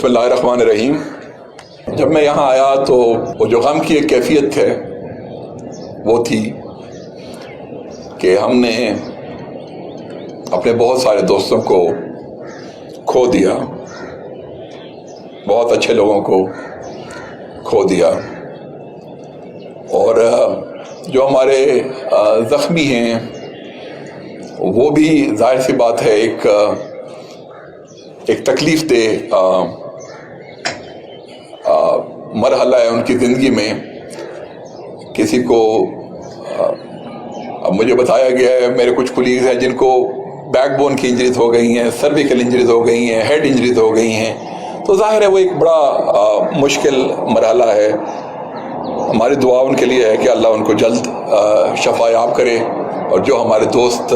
بسم اللہ الرحمن الرحیم۔ جب میں یہاں آیا تو وہ جو غم کی ایک کیفیت ہے وہ تھی کہ ہم نے اپنے بہت سارے دوستوں کو کھو دیا، بہت اچھے لوگوں کو کھو دیا، اور جو ہمارے زخمی ہیں وہ بھی ظاہر سی بات ہے ایک تکلیف دہ مرحلہ ہے ان کی زندگی میں۔ کسی کو اب مجھے بتایا گیا ہے، میرے کچھ کولیگز ہیں جن کو بیک بون کی انجریز ہو گئی ہیں، سرویکل انجریز ہو گئی ہیں، ہیڈ انجریز ہو گئی ہیں، تو ظاہر ہے وہ ایک بڑا مشکل مرحلہ ہے۔ ہماری دعا ان کے لیے ہے کہ اللہ ان کو جلد شفا یاب کرے، اور جو ہمارے دوست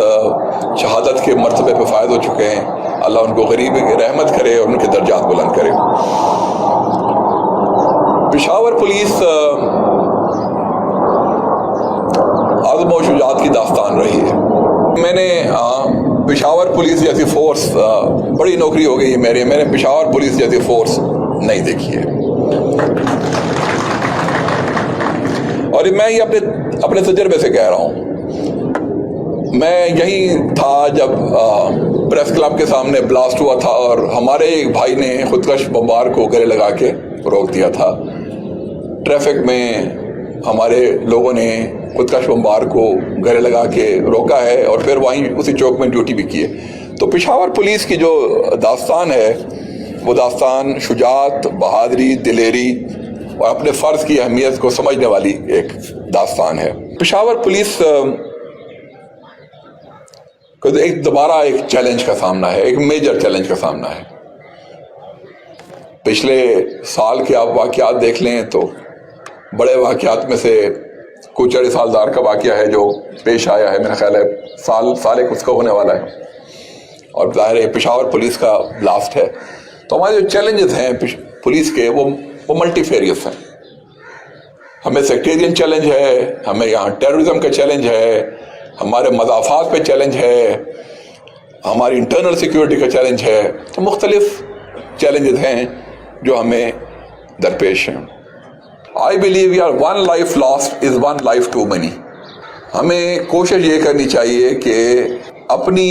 شہادت کے مرتبے پہ فائز ہو چکے ہیں اللہ ان کو غریب رحمت کرے اور ان کے درجات بلند کرے۔ پشاور پولیس عزم و شجاعت کی داستان رہی ہے۔ میں نے پشاور پولیس جیسی فورس، بڑی نوکری ہو گئی ہے میں نے پشاور پولیس جیسی فورس نہیں دیکھی ہے، اور میں یہ اپنے تجربے سے کہہ رہا ہوں۔ میں یہیں تھا جب پریس کلب کے سامنے بلاسٹ ہوا تھا اور ہمارے ایک بھائی نے خودکش بمبار کو گلے لگا کے روک دیا تھا۔ ٹریفک میں ہمارے لوگوں نے خودکش بمبار کو گلے لگا کے روکا ہے اور پھر وہیں اسی چوک میں ڈیوٹی بھی کی ہے۔ تو پشاور پولیس کی جو داستان ہے وہ داستان شجاعت، بہادری، دلیری اور اپنے فرض کی اہمیت کو سمجھنے والی ایک داستان ہے۔ پشاور پولیس کو دوبارہ ایک چیلنج کا سامنا ہے، ایک میجر چیلنج کا سامنا ہے۔ پچھلے سال کے آپ واقعات دیکھ لیں تو بڑے واقعات میں سے کچھ 4.5 سال کا واقعہ ہے جو پیش آیا ہے، میرا خیال ہے سال ایک اس کا ہونے والا ہے، اور ظاہر ہے پشاور پولیس کا بلاسٹ ہے۔ تو ہمارے جو چیلنجز ہیں پولیس کے وہ ملٹی فیریس ہیں۔ ہمیں سیکٹیرین چیلنج ہے، ہمیں یہاں ٹیررزم کا چیلنج ہے، ہمارے مضافات پہ چیلنج ہے، ہماری انٹرنل سیکیورٹی کا چیلنج ہے، تو مختلف چیلنجز ہیں جو ہمیں درپیش ہیں۔ I believe one life lost is one life too many۔ ہمیں کوشش یہ کرنی چاہیے کہ اپنی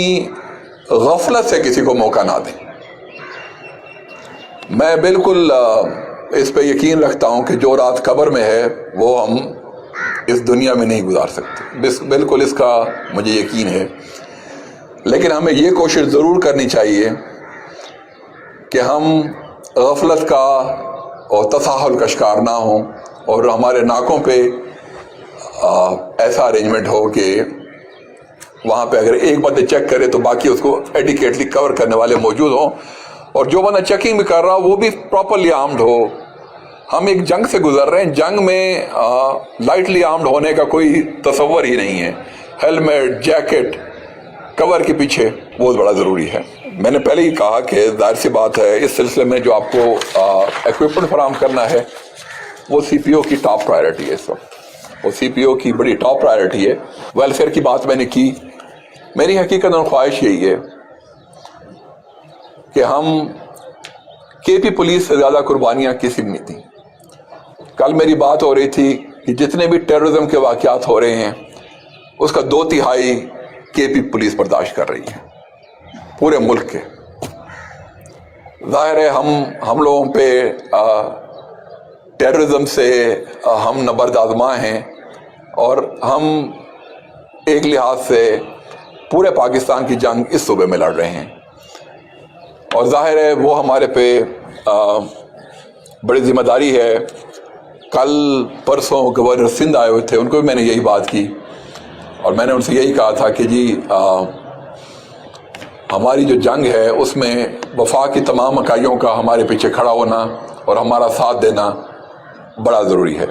غفلت سے کسی کو موقع نہ دیں۔ میں بالکل اس پہ یقین رکھتا ہوں کہ جو رات قبر میں ہے وہ ہم اس دنیا میں نہیں گزار سکتے، بالکل اس کا مجھے یقین ہے۔ لیکن ہمیں یہ کوشش ضرور کرنی چاہیے کہ ہم غفلت کا اور تساہل کا شکار نہ ہوں، اور ہمارے ناکوں پہ ایسا ارینجمنٹ ہو کہ وہاں پہ اگر ایک بندے چیک کرے تو باقی اس کو ایڈیکیٹلی کور کرنے والے موجود ہوں، اور جو بندہ چیکنگ بھی کر رہا وہ بھی پراپرلی آرمڈ ہو۔ ہم ایک جنگ سے گزر رہے ہیں، جنگ میں لائٹلی آرمڈ ہونے کا کوئی تصور ہی نہیں ہے۔ ہیلمٹ، جیکٹ، کور کے پیچھے بہت بڑا ضروری ہے۔ میں نے پہلے ہی کہا کہ ظاہر سی بات ہے اس سلسلے میں جو آپ کو ایکوپمنٹ فراہم کرنا ہے وہ سی پی او کی ٹاپ پرائرٹی ہے۔ اس وقت وہ سی پی او کی بڑی ٹاپ پرائرٹی ہے۔ ویلفیئر کی بات میں نے کی، میری حقیقت اور خواہش یہی ہے کہ ہم کے پی پولیس سے زیادہ قربانیاں کسی بھی نہیں تھیں۔ کل میری بات ہو رہی تھی کہ جتنے بھی ٹیررزم کے واقعات ہو رہے ہیں اس کا 2/3 کے پی پولیس برداشت کر رہی ہے پورے ملک کے۔ ظاہر ہے ہم لوگوں پہ ٹیررزم سے ہم نبرد آزما ہیں، اور ہم ایک لحاظ سے پورے پاکستان کی جنگ اس صوبے میں لڑ رہے ہیں، اور ظاہر ہے وہ ہمارے پہ بڑی ذمہ داری ہے۔ کل پرسوں گورنر سندھ آئے ہوئے تھے، ان کو بھی میں نے یہی بات کی، اور میں نے ان سے یہی کہا تھا کہ جی ہماری جو جنگ ہے اس میں وفاق کی تمام اکائیوں کا ہمارے پیچھے کھڑا ہونا اور ہمارا ساتھ دینا بڑا ضروری ہے۔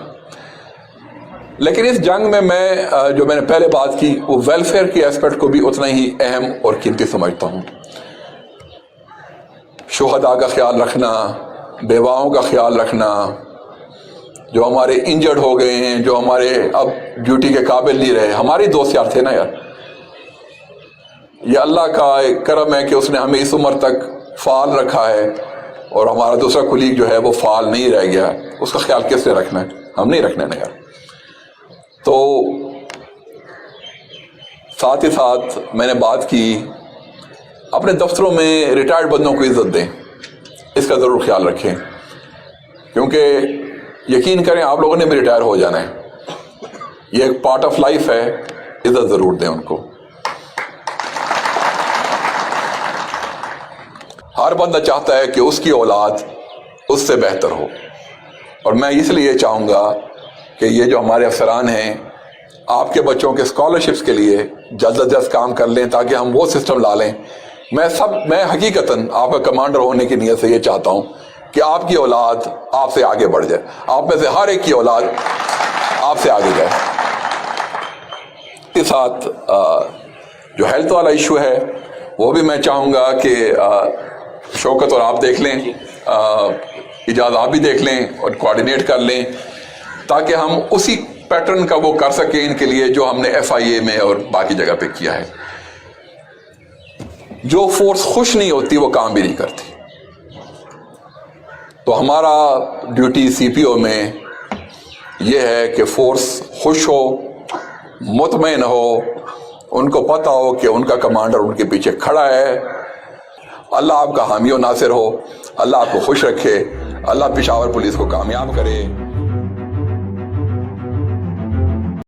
لیکن اس جنگ میں جو میں نے پہلے بات کی وہ ویلفیئر کی ایسپیکٹ کو بھی اتنا ہی اہم اور قیمتی سمجھتا ہوں۔ شہداء کا خیال رکھنا، بیواؤں کا خیال رکھنا، جو ہمارے انجرڈ ہو گئے ہیں، جو ہمارے اب ڈیوٹی کے قابل نہیں رہے، ہمارے دوست یار تھے نا یار۔ یہ اللہ کا ایک کرم ہے کہ اس نے ہمیں اس عمر تک فعال رکھا ہے، اور ہمارا دوسرا کلیگ جو ہے وہ فعال نہیں رہ گیا، اس کا خیال کس نے رکھنا ہے؟ ہم نہیں رکھنا ہے یار۔ تو ساتھ ہی ساتھ میں نے بات کی اپنے دفتروں میں ریٹائرڈ بندوں کو عزت دیں، اس کا ضرور خیال رکھیں، کیونکہ یقین کریں آپ لوگوں نے بھی ریٹائر ہو جانا ہے، یہ ایک پارٹ آف لائف ہے، عزت ضرور دیں ان کو۔ ہر بندہ چاہتا ہے کہ اس کی اولاد اس سے بہتر ہو، اور میں اس لیے چاہوں گا کہ یہ جو ہمارے افسران ہیں آپ کے بچوں کے اسکالرشپس کے لیے جلد از جلد کام کر لیں، تاکہ ہم وہ سسٹم لا لیں۔ میں حقیقتاً آپ کا کمانڈر ہونے کی نیت سے یہ چاہتا ہوں کہ آپ کی اولاد آپ سے آگے بڑھ جائے، آپ میں سے ہر ایک کی اولاد آپ سے آگے جائے۔ اس ساتھ جو ہیلتھ والا ایشو ہے وہ بھی میں چاہوں گا کہ شوکت اور آپ دیکھ لیں، اجازت آپ بھی دیکھ لیں اور کوآرڈینیٹ کر لیں، تاکہ ہم اسی پیٹرن کا وہ کر سکیں ان کے لیے جو ہم نے FIA میں اور باقی جگہ پہ کیا ہے۔ جو فورس خوش نہیں ہوتی وہ کام بھی نہیں کرتی، تو ہمارا ڈیوٹی CPO میں یہ ہے کہ فورس خوش ہو، مطمئن ہو، ان کو پتہ ہو کہ ان کا کمانڈر ان کے پیچھے کھڑا ہے۔ اللہ آپ کا حامی و ناصر ہو، اللہ آپ کو خوش رکھے، اللہ پشاور پولیس کو کامیاب کرے۔